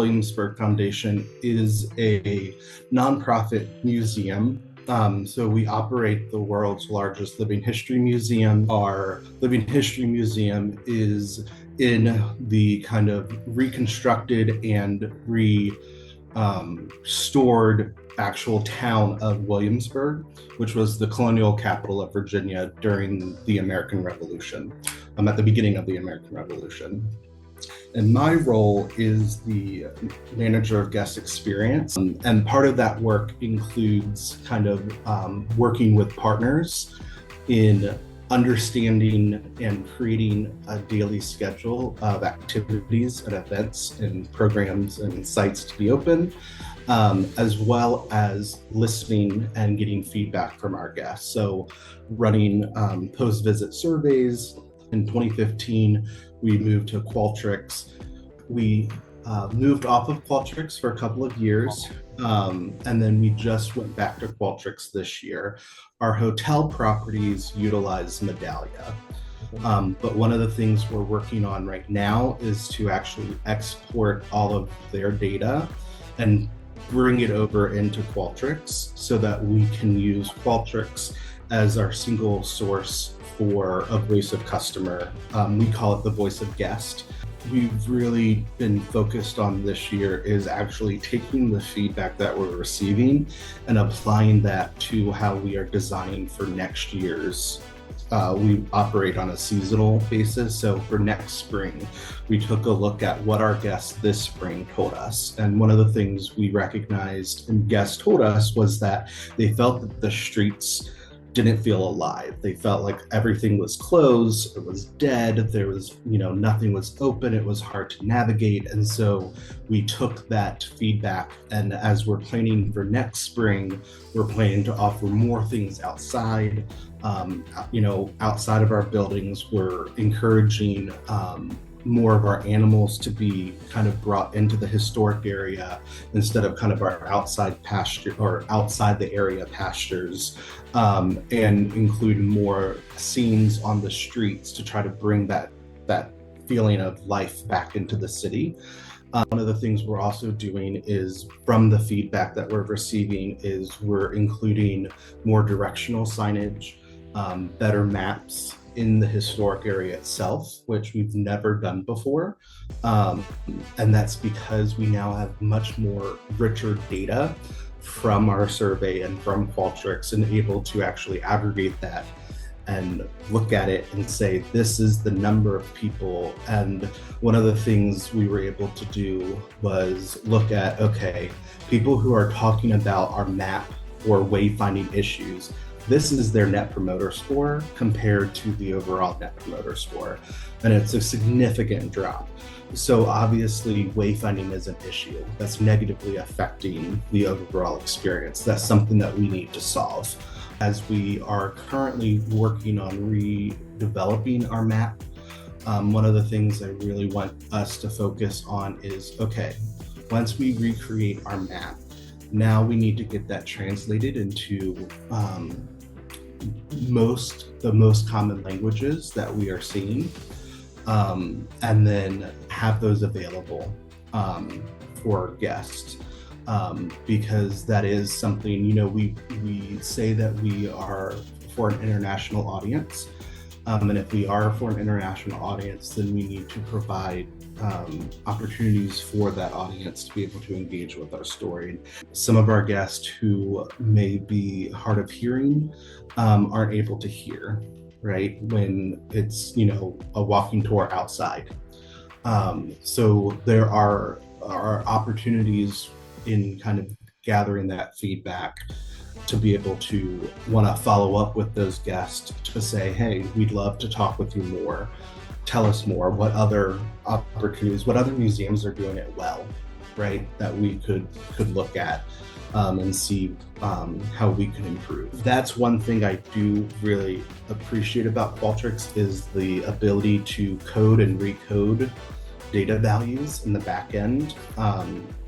Williamsburg Foundation is a nonprofit museum. So we operate the world's largest living history museum. Our living history museum is in the kind of reconstructed and restored actual town of Williamsburg, which was the colonial capital of Virginia during the American Revolution, at the beginning of the American Revolution. And my role is the manager of guest experience. And part of that work includes kind of working with partners in understanding and creating a daily schedule of activities and events and programs and sites to be open, as well as listening and getting feedback from our guests. So running post-visit surveys. In 2015, we moved to Qualtrics. We moved off of Qualtrics for a couple of years, and then we just went back to Qualtrics this year. Our hotel properties utilize Medallia, but one of the things we're working on right now is to actually export all of their data and bring it over into Qualtrics so that we can use Qualtrics as our single source for a voice of customer. We call it the voice of guest. We've really been focused on this year is actually taking the feedback that we're receiving and applying that to how we are designing for next year's. We operate on a seasonal basis. So for next spring, we took a look at what our guests this spring told us. And one of the things we recognized and guests told us was that they felt that the streets didn't feel alive. They felt like everything was closed, it was dead, there was, nothing was open, it was hard to navigate. And so we took that feedback, and as we're planning for next spring, we're planning to offer more things outside. Outside of our buildings, we're encouraging more of our animals to be kind of brought into the historic area instead of kind of our outside pasture or outside the area pastures, and include more scenes on the streets to try to bring that feeling of life back into the city. One of the things we're also doing is, from the feedback that we're receiving, is we're including more directional signage, better maps in the historic area itself, which we've never done before. And that's because we now have much more richer data from our survey and from Qualtrics, and able to actually aggregate that and look at it and say, this is the number of people. And one of the things we were able to do was look at, okay, people who are talking about our map or wayfinding issues, this is their net promoter score compared to the overall net promoter score. And it's a significant drop. So obviously wayfinding is an issue that's negatively affecting the overall experience. That's something that we need to solve. As we are currently working on redeveloping our map, one of the things I really want us to focus on is, okay, once we recreate our map, now we need to get that translated into the most common languages that we are seeing, and then have those available for guests, because that is something, we say that we are for an international audience, and if we are for an international audience, then we need to provide opportunities for that audience to be able to engage with our story. Some of our guests who may be hard of hearing aren't able to hear, right, when it's, a walking tour outside. So there are opportunities in kind of gathering that feedback to be able to want to follow up with those guests to say, hey, we'd love to talk with you more. Tell us more. What other opportunities, what other museums are doing it well, right? That we could look at and see how we can improve. That's one thing I do really appreciate about Qualtrics, is the ability to code and recode data values in the back end.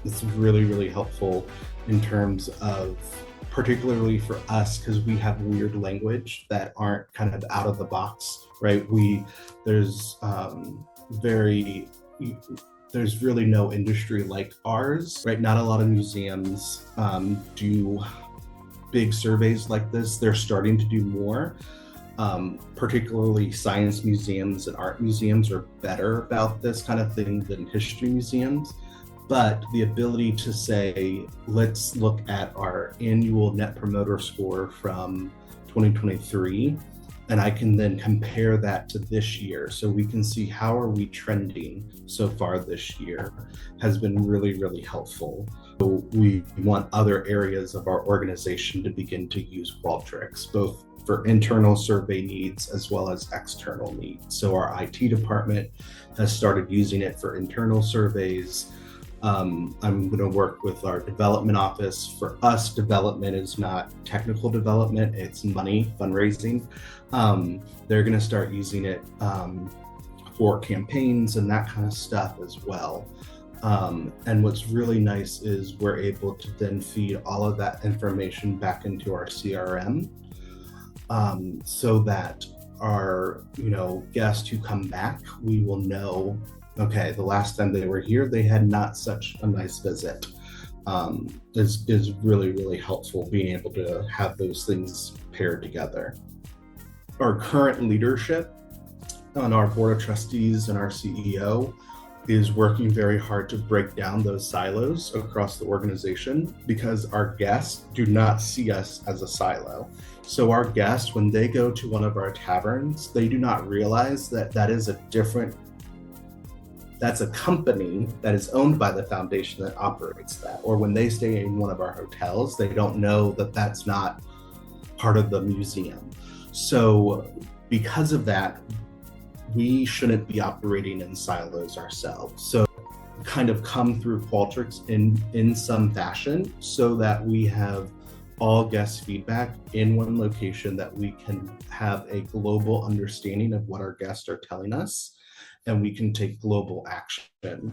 It's really, really helpful in terms of, particularly for us, because we have weird language that aren't kind of out of the box, right? There's very there's really no industry like ours, right? Not a lot of museums do big surveys like this. They're starting to do more. Particularly science museums and art museums are better about this kind of thing than history museums. But the ability to say, let's look at our annual Net Promoter Score from 2023, and I can then compare that to this year, so we can see how are we trending so far this year, has been really, really helpful. So we want other areas of our organization to begin to use Qualtrics, both for internal survey needs as well as external needs. So our IT department has started using it for internal surveys. I'm going to work with our development office. For us, development is not technical development, it's money, fundraising. They're going to start using it for campaigns and that kind of stuff as well. And what's really nice is we're able to then feed all of that information back into our CRM, so that our guests who come back, we will know, okay, the last time they were here, they had not such a nice visit. Is really, really helpful being able to have those things paired together. Our current leadership on our board of trustees and our CEO is working very hard to break down those silos across the organization, because our guests do not see us as a silo. So our guests, when they go to one of our taverns, they do not realize that that's a company that is owned by the foundation that operates that. Or when they stay in one of our hotels, they don't know that that's not part of the museum. So because of that, we shouldn't be operating in silos ourselves. So kind of come through Qualtrics in some fashion, so that we have all guest feedback in one location, that we can have a global understanding of what our guests are telling us, and we can take global action.